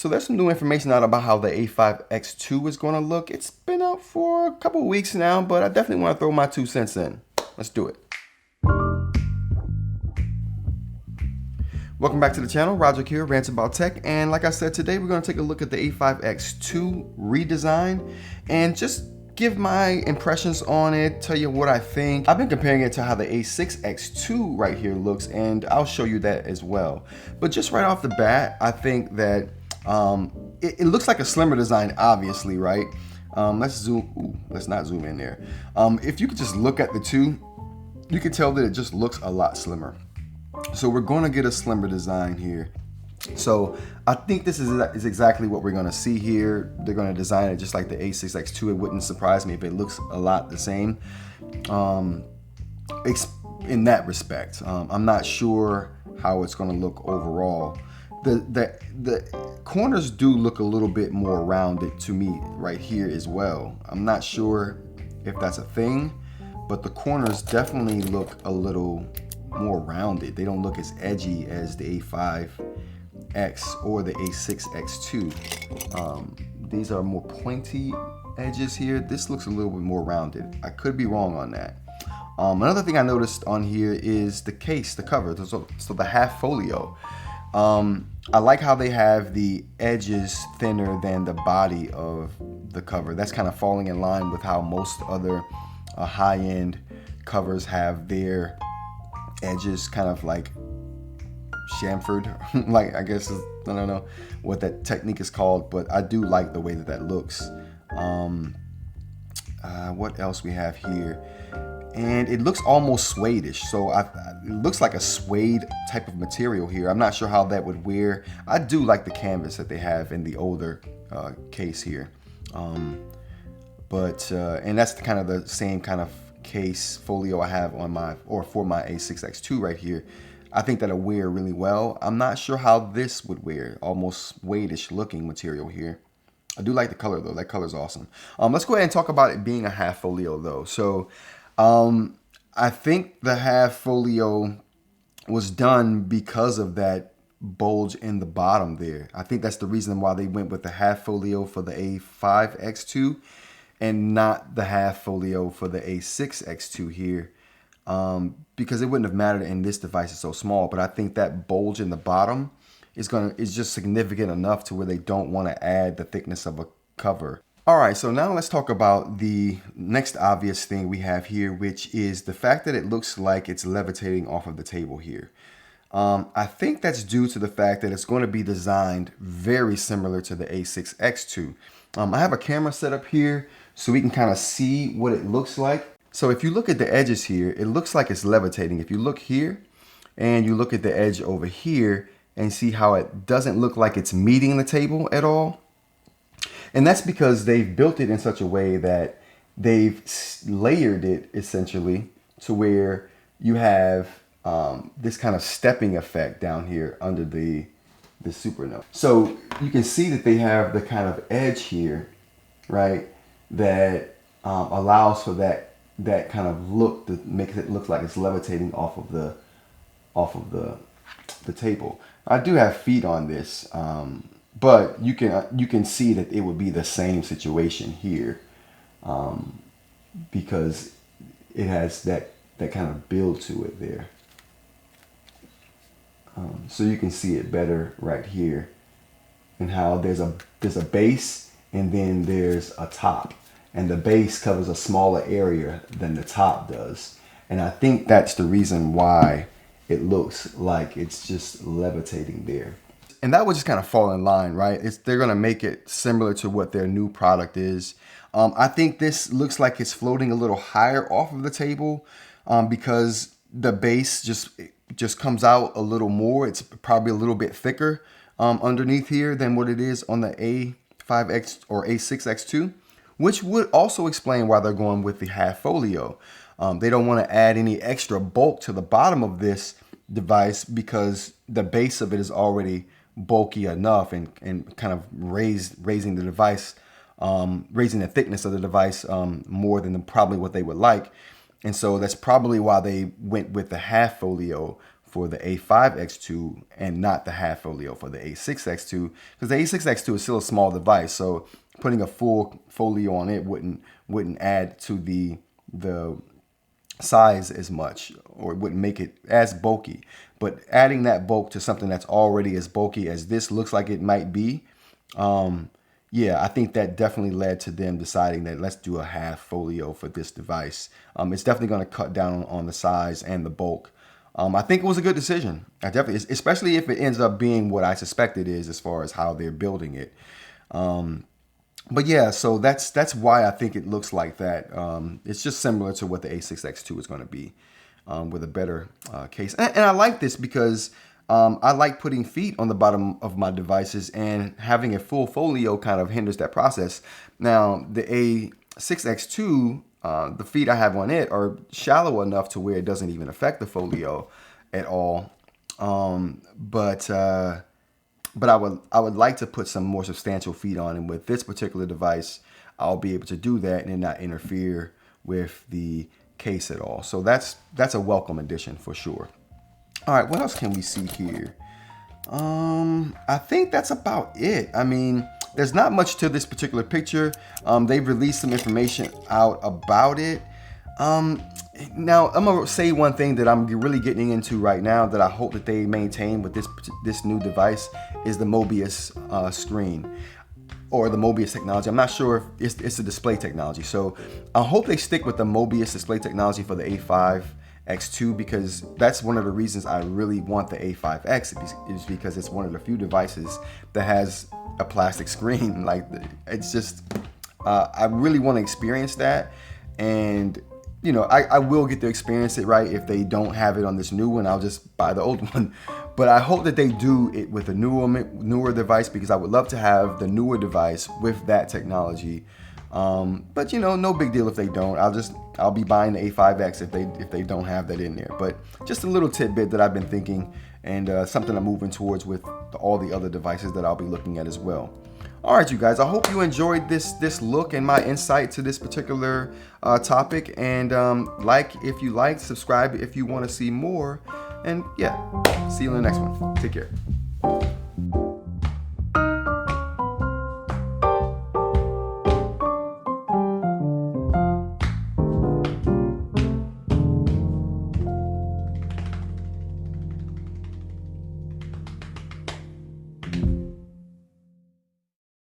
So there's some new information out about how the A5X2 is going to look. It's been out for a couple of weeks now, but I definitely want to throw my 2 cents in. Let's do it. Welcome back to the channel. Roger here, Rants About Tech. And like I said, today we're going to take a look at the A5X2 redesign and just give my impressions on it, tell you what I think. I've been comparing it to how the A6X2 right here looks, and I'll show you that as well. But just right off the bat, I think that it looks like a slimmer design, obviously, right? Let's zoom. Ooh, let's not zoom in there. If you could just look at the two, you can tell that it just looks a lot slimmer. So we're going to get a slimmer design here. So I think this is exactly what we're going to see here. They're going to design it just like the A6X2. It wouldn't surprise me if it looks a lot the same in that respect. I'm not sure how it's going to look overall. The corners do look a little bit more rounded to me right here as well. I'm not sure if that's a thing, but the corners definitely look a little more rounded. They don't look as edgy as the A5X or the A6X2. These are more pointy edges here. This looks a little bit more rounded. I could be wrong on that. Another thing I noticed on here is the case, the cover, so the half folio. I like how they have the edges thinner than the body of the cover. That's kind of falling in line with how most other high-end covers have their edges kind of like chamfered. Like, I guess, I don't know what that technique is called, but I do like the way that looks. What else we have here? And it looks almost suede-ish, so it looks like a suede type of material here. I'm not sure how that would wear. I do like the canvas that they have in the older case here, and that's kind of the same kind of case folio I have on for my A6X2 right here. I think that'll wear really well. I'm not sure how this would wear. Almost suede-ish looking material here. I do like the color though. That color's awesome. Let's go ahead and talk about it being a half folio though. So I think the half folio was done because of that bulge in the bottom there. I think that's the reason why they went with the half folio for the A5X2 and not the half folio for the A6X2 here, because it wouldn't have mattered in this device. It's so small. But I think that bulge in the bottom is just significant enough to where they don't want to add the thickness of a cover. All right, so now let's talk about the next obvious thing we have here, which is the fact that it looks like it's levitating off of the table here. I think that's due to the fact that it's going to be designed very similar to the A6X2. I have a camera set up here so we can kind of see what it looks like. So if you look at the edges here, it looks like it's levitating. If you look here and you look at the edge over here and see how it doesn't look like it's meeting the table at all. And that's because they've built it in such a way that they've layered it essentially to where you have this kind of stepping effect down here under the Supernote. So you can see that they have the kind of edge here, right, that allows for that kind of look that makes it look like it's levitating off of the table. I do have feet on this. But you can see that it would be the same situation here, because it has that kind of build to it there. So you can see it better right here, and how there's a base and then there's a top, and the base covers a smaller area than the top does. And I think that's the reason why it looks like it's just levitating there. And that would just kind of fall in line, right? They're going to make it similar to what their new product is. I think this looks like it's floating a little higher off of the table because the base just comes out a little more. It's probably a little bit thicker underneath here than what it is on the A5X or A6X2, which would also explain why they're going with the half folio. They don't want to add any extra bulk to the bottom of this device because the base of it is already bulky enough and kind of raising the device, raising the thickness of the device more than probably what they would like. And so that's probably why they went with the half folio for the A5X2 and not the half folio for the A6X2, because the A6X2 is still a small device, so putting a full folio on it wouldn't add to the size as much, or it wouldn't make it as bulky. But adding that bulk to something that's already as bulky as this looks like it might be, yeah, I think that definitely led to them deciding that let's do a half folio for this device. It's definitely going to cut down on the size and the bulk. I think it was a good decision. I definitely, especially if it ends up being what I suspect it is as far as how they're building it. But yeah, so that's why I think it looks like that. It's just similar to what the A6X2 is going to be, with a better case. And I like this because I like putting feet on the bottom of my devices, and having a full folio kind of hinders that process. Now, the A6X2, the feet I have on it are shallow enough to where it doesn't even affect the folio at all. But I would like to put some more substantial feet on, and with this particular device, I'll be able to do that and not interfere with the case at all. So that's a welcome addition for sure. All right, what else can we see here? I think that's about it. I mean, there's not much to this particular picture. They've released some information out about it. Now, I'm gonna say one thing that I'm really getting into right now that I hope that they maintain with this new device is the Mobius screen, or the Mobius technology. I'm not sure if it's the display technology. So I hope they stick with the Mobius display technology for the A5X2, because that's one of the reasons I really want the A5X, is because it's one of the few devices that has a plastic screen. Like, it's just, I really want to experience that. And you know, I will get to experience it, right? If they don't have it on this new one, I'll just buy the old one. But I hope that they do it with a newer device, because I would love to have the newer device with that technology. But you know, no big deal if they don't. I'll be buying the A5X if they don't have that in there. But just a little tidbit that I've been thinking, and something I'm moving towards with all the other devices that I'll be looking at as well. All right, you guys, I hope you enjoyed this look and my insight to this particular topic. And like if you liked, subscribe if you want to see more. And yeah, see you in the next one. Take care.